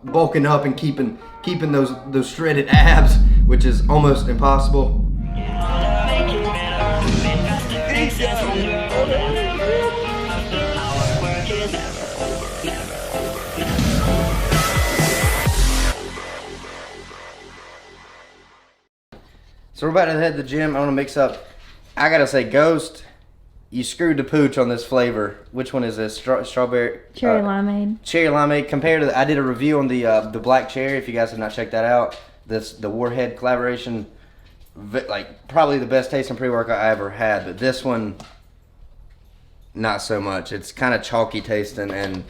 bulking up and keeping those shredded abs, which is almost impossible. So we're about to head to the gym. I want to mix up. I gotta say, Ghost, you screwed the pooch on this flavor. Which one is this? Strawberry? Cherry limeade. Cherry limeade. Compared to I did a review on the black cherry. If you guys have not checked that out, the Warhead collaboration, like probably the best tasting pre-workout I ever had. But this one, not so much. It's kind of chalky tasting and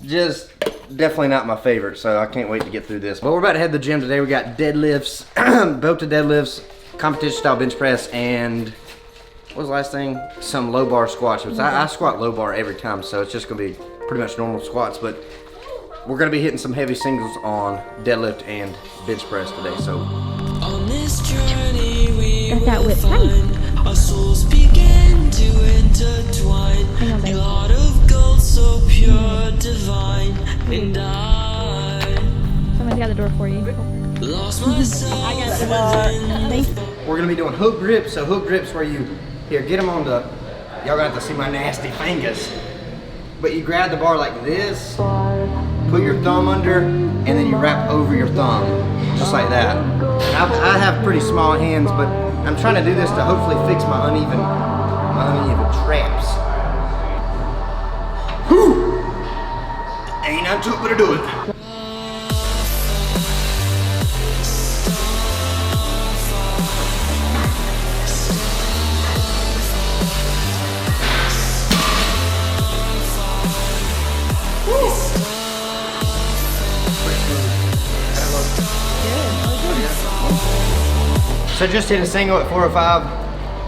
just definitely not my favorite. So I can't wait to get through this. But we're about to head to the gym today. We got deadlifts, belted deadlifts, competition style bench press, and what was the last thing? Some low bar squats. I squat low bar every time, so it's just gonna be pretty much normal squats. But we're gonna be hitting some heavy singles on deadlift and bench press today. So on this journey we got that will whip find our souls begin to intertwine. Your heart of gold, so pure, divine, and I Somebody's got the door for you. lost myself. I got the door. we're gonna be doing hook grips. So hook grips where you get them on the. Y'all gonna have to see my nasty fingers. But you grab the bar like this, put your thumb under, and then you wrap over your thumb, just like that. And I have pretty small hands, but I'm trying to do this to hopefully fix my uneven traps. Whew! Ain't nothing to it but to do it. So just hit a single at 405,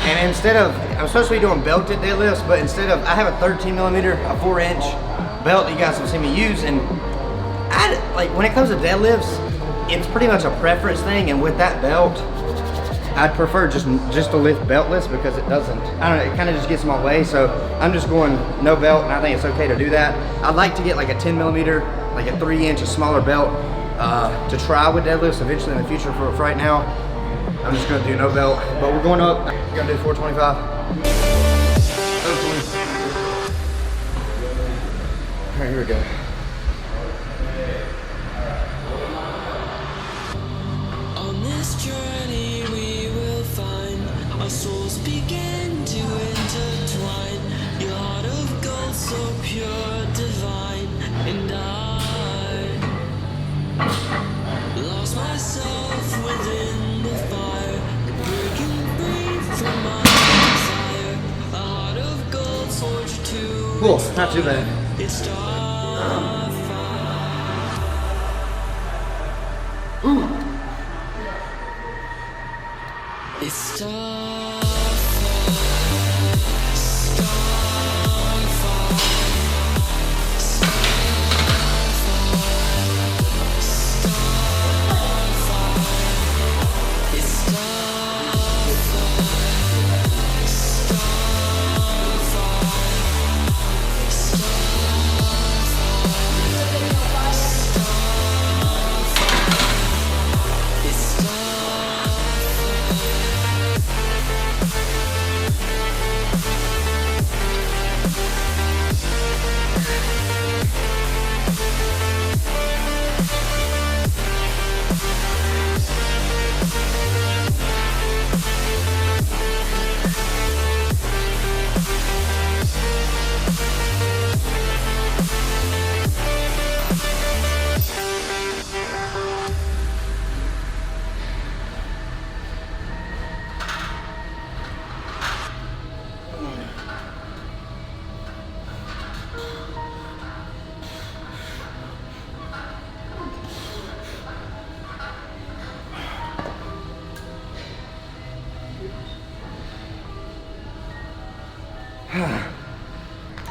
and instead of, I'm supposed to be doing belted deadlifts, but instead of, I have a 13 millimeter, a 4-inch belt that you guys will see me use, and like when it comes to deadlifts, it's pretty much a preference thing, and with that belt, I'd prefer just to lift beltless because it doesn't, I don't know, it kind of just gets in my way, so I'm just going no belt, and I think it's okay to do that. I'd like to get like a 10 millimeter, like a 3-inch, a smaller belt to try with deadlifts eventually in the future. For right now, I'm just gonna do no belt, but we're going up. We're gonna do 425. Hopefully. All right, here we go. On this journey we will find our souls begin to intertwine. Your heart of gold, so pure, divine, and I lost myself within the fire, breaking free from my desire. A heart of gold, forged to Cool, not too bad. its starfire. Ooh. It's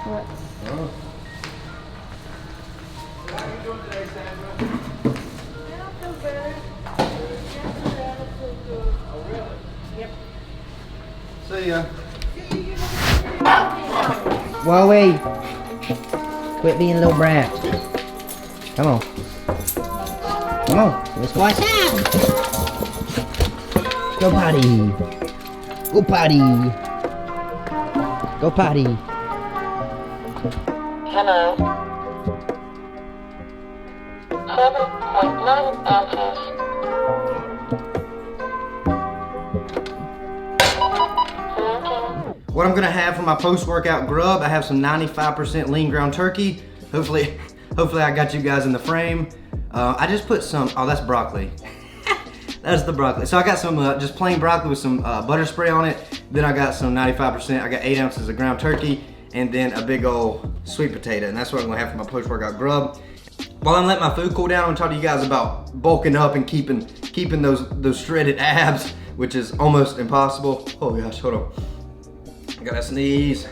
What? Oh. How are you doing today, Sandra? I don't feel better. Yesterday I don't feel good. Oh, really? Yep. See ya. Whoa, quit being a little brat. Come on. Come on. Let's go outside. Go potty. Go potty. Go potty. Hello. 7.9 ounces. What I'm gonna have for my post-workout grub, I have some 95% lean ground turkey. Hopefully I got you guys in the frame. I just put some, oh, that's broccoli. That's the broccoli. So I got some just plain broccoli with some butter spray on it. Then I got some 95%, I got 8 ounces of ground turkey, and then a big old sweet potato. And that's what I'm gonna have for my post-workout grub. While I'm letting my food cool down, I'm gonna talk to you guys about bulking up and keeping those shredded abs, which is almost impossible. Oh gosh, hold on. I gotta sneeze. I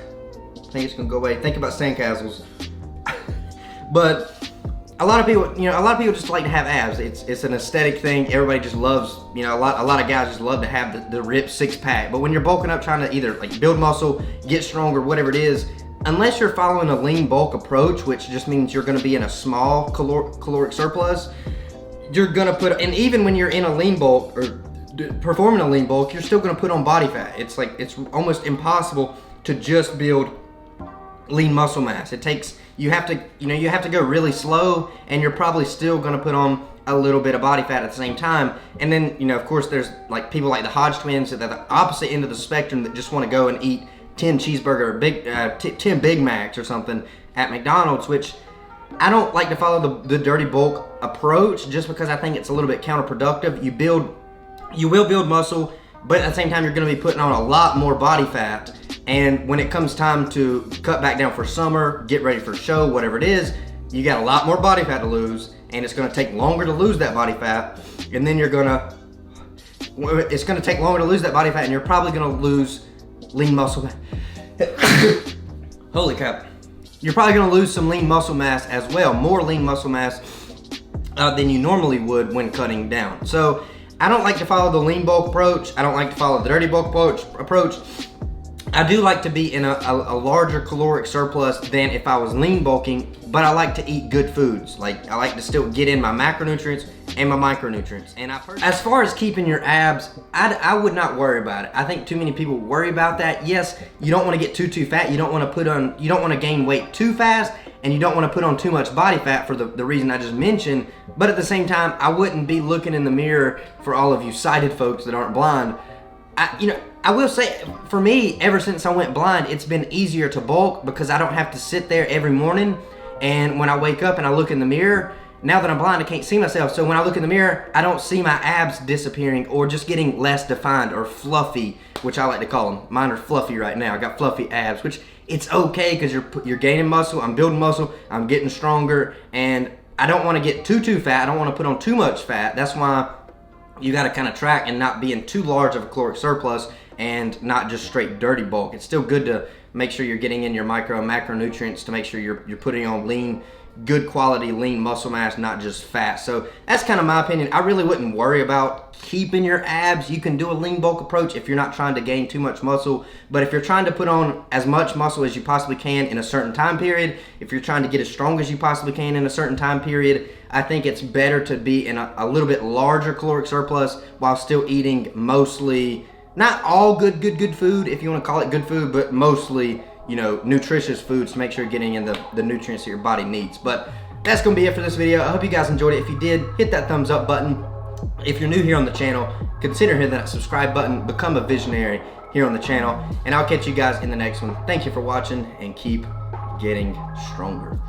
think it's gonna go away. Think about sandcastles. But a lot of people, just like to have abs. It's an aesthetic thing. Everybody just loves, a lot of guys just love to have the ripped six-pack. But when you're bulking up, trying to either like build muscle, get stronger, whatever it is, unless you're following a lean bulk approach, which just means you're gonna be in a small caloric surplus, you're gonna put, and even when you're in a lean bulk or performing a lean bulk, you're still gonna put on body fat. It's almost impossible to just build lean muscle mass. It takes, you have to go really slow, and you're probably still gonna put on a little bit of body fat at the same time. And then, of course, there's like people like the Hodge twins at the opposite end of the spectrum that just wanna go and eat 10 cheeseburger, 10 Big Macs or something at McDonald's, which I don't like to follow the dirty bulk approach, just because I think it's a little bit counterproductive. You will build muscle, but at the same time, you're gonna be putting on a lot more body fat. And when it comes time to cut back down for summer, get ready for a show, whatever it is, you got a lot more body fat to lose, and it's gonna take longer to lose that body fat. And then it's gonna take longer to lose that body fat, and you're probably gonna lose lean muscle mass. Holy crap. You're probably gonna lose some lean muscle mass as well, more lean muscle mass than you normally would when cutting down. So I don't like to follow the lean bulk approach. I don't like to follow the dirty bulk approach. I do like to be in a larger caloric surplus than if I was lean bulking, but I like to eat good foods. Like, I like to still get in my macronutrients and my micronutrients. And as far as keeping your abs, I would not worry about it. I think too many people worry about that. Yes, you don't want to get too fat. You don't want to gain weight too fast, and you don't want to put on too much body fat for the reason I just mentioned. But at the same time, I wouldn't be looking in the mirror, for all of you sighted folks that aren't blind. I will say, for me, ever since I went blind, it's been easier to bulk because I don't have to sit there every morning. And when I wake up and I look in the mirror, now that I'm blind, I can't see myself. So when I look in the mirror, I don't see my abs disappearing or just getting less defined or fluffy, which I like to call them. Mine are fluffy right now. I got fluffy abs, which it's okay because you're gaining muscle. I'm building muscle. I'm getting stronger, and I don't want to get too fat. I don't want to put on too much fat. That's why you got to kind of track and not be in too large of a caloric surplus and not just straight dirty bulk. It's still good to make sure you're getting in your micro and macronutrients to make sure you're putting on lean, good quality lean muscle mass, not just fat. So that's kind of my opinion. I really wouldn't worry about keeping your abs. You can do a lean bulk approach if you're not trying to gain too much muscle, but if you're trying to put on as much muscle as you possibly can in a certain time period, if you're trying to get as strong as you possibly can in a certain time period, I think it's better to be in a little bit larger caloric surplus while still eating mostly, not all good food, if you want to call it good food, but mostly, nutritious foods to make sure you're getting in the nutrients that your body needs. But that's going to be it for this video. I hope you guys enjoyed it. If you did, hit that thumbs up button. If you're new here on the channel, consider hitting that subscribe button. Become a visionary here on the channel. And I'll catch you guys in the next one. Thank you for watching, and keep getting stronger.